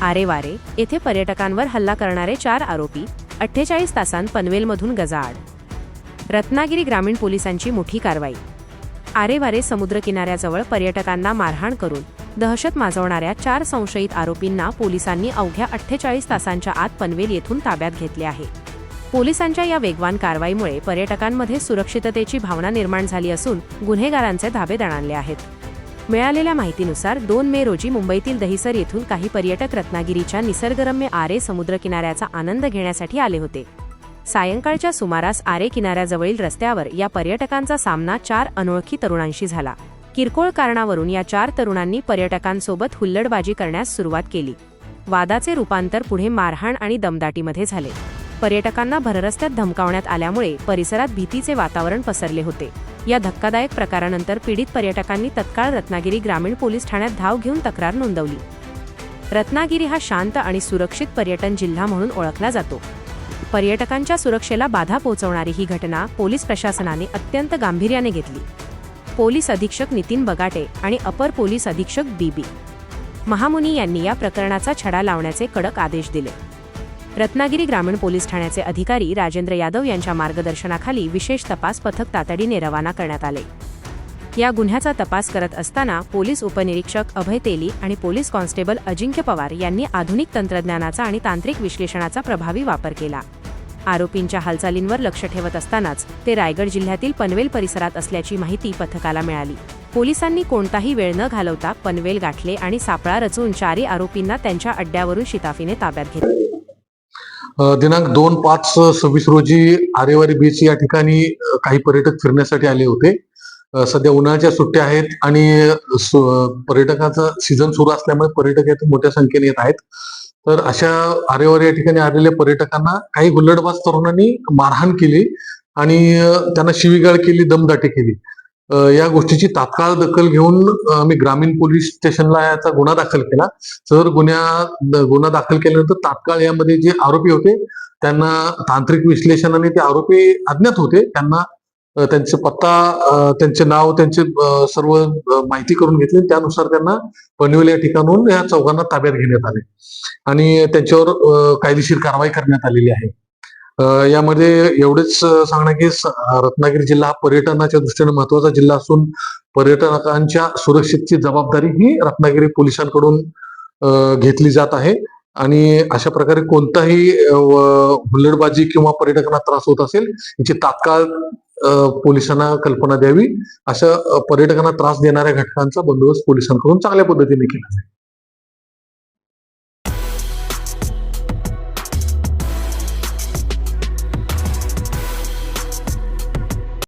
आरेवारे येथे पर्यटकांवर हल्ला करणारे 4 आरोपी 48 तासांत पनवेलमधून गजाआड. रत्नागिरी ग्रामीण पोलिसांची मोठी कारवाई. आरेवारे समुद्र किनाऱ्याजवळ पर्यटकांना मारहाण करून दहशत माजवणाऱ्या 4 संशयित आरोपींना पोलिसांनी अवघ्या 48 तासांच्या आत पनवेल येथून ताब्यात घेतले आहे. पोलिसांच्या या वेगवान कारवाईमुळे पर्यटकांमध्ये सुरक्षिततेची भावना निर्माण झाली असून गुन्हेगारांचे धाबे दणाणले आहेत. मिळालेल्या माहितीनुसार 2 मे रोजी मुंबईतील दहिसर येथून काही पर्यटक रत्नागिरीच्या निसर्गरम्य आरे समुद्रकिनाऱ्याचा आनंद घेण्यासाठी आले होते. सायंकाळच्या सुमारास आरे किनाऱ्याजवळील रस्त्यावर या पर्यटकांचा सामना 4 अनोळखी तरुणांशी झाला. किरकोळ कारणावरून या 4 तरुणांनी पर्यटकांसोबत हुल्लडबाजी करण्यास सुरुवात केली. वादाचे रूपांतर पुढे मारहाण आणि दमदाटीमध्ये झाले. पर्यटकांना भररस्त्यात धमकावण्यात आल्यामुळे परिसरात भीतीचे वातावरण पसरले होते. या धक्कादायक प्रकारानंतर पीडित पर्यटकांनी तत्काळ रत्नागिरी ग्रामीण पोलीस ठाण्यात धाव घेऊन तक्रार नोंदवली. रत्नागिरी हा शांत आणि सुरक्षित पर्यटन जिल्हा म्हणून ओळखला जातो. पर्यटकांच्या सुरक्षेला बाधा पोहोचवणारी ही घटना पोलीस प्रशासनाने अत्यंत गांभीर्याने घेतली. पोलीस अधीक्षक नितीन बगाटे आणि अपर पोलीस अधीक्षक बी. महामुनी यांनी या प्रकरणाचा छडा लावण्याचे कडक आदेश दिले. रत्नागिरी ग्रामीण पोलीस ठाण्याचे अधिकारी राजेंद्र यादव यांच्या मार्गदर्शनाखाली विशेष तपास पथक तातडीने रवाना करण्यात आले. या गुन्ह्याचा तपास करत असताना पोलीस उपनिरीक्षक अभय तेली आणि पोलीस कॉन्स्टेबल अजिंक्य पवार यांनी आधुनिक तंत्रज्ञानाचा आणि तांत्रिक विश्लेषणाचा प्रभावी वापर केला. आरोपींच्या हालचालींवर लक्ष ठेवत असतानाच ते रायगड जिल्ह्यातील पनवेल परिसरात असल्याची माहिती पथकाला मिळाली. पोलिसांनी कोणताही वेळ न घालवता पनवेल गाठले आणि सापळा रचून 4 आरोपींना त्यांच्या अड्ड्यावरून शिताफीने ताब्यात घेतले. दिनांक 2/5/26 रोजी आरेवारी बीच या ठिकाणी काही पर्यटक फिरण्यासाठी आले होते. सध्या उन्हाळ्याच्या सुट्ट्या आहेत आणि पर्यटकाचा सीझन सुरू असल्यामुळे पर्यटक येथे मोठ्या संख्येने येत आहेत. तर अशा आरेवारी या ठिकाणी आलेल्या पर्यटकांना काही हुल्लडबाज तरुणांनी मारहाण केली आणि त्यांना शिवीगाळ केली, दमदाटी केली. या गोष्टीची तात्काळ दखल घेऊन आम्ही ग्रामीण पोलीस स्टेशनला याचा गुन्हा दाखल केला. गुन्हा दाखल केल्यानंतर तात्काळ यामध्ये जे आरोपी होते त्यांना तांत्रिक विश्लेषणाने ते आरोपी अज्ञात होते. त्यांना त्यांचे पत्ता, त्यांचे नाव, त्यांचे सर्व माहिती करून घेतली. त्यानुसार त्यांना पनवेल या ठिकाणून या चौघांना ताब्यात घेण्यात आले आणि त्यांच्यावर कायदेशीर कारवाई करण्यात आलेली आहे. यामध्ये एवढेच सांगणं की रत्नागिरी जिल्हा पर्यटनाच्या दृष्टीने महत्वाचा जिल्हा असून पर्यटकांच्या सुरक्षेची जबाबदारी ही रत्नागिरी पोलिसांकडून घेतली जात आहे आणि अशा प्रकारे कोणताही हुल्लडबाजी किंवा पर्यटकांना त्रास होत असेल याची तात्काळ पोलिसांना कल्पना द्यावी. अशा पर्यटकांना त्रास देणाऱ्या घटकांचा बंदोबस्त पोलिसांकडून चांगल्या पद्धतीने केला जाईल.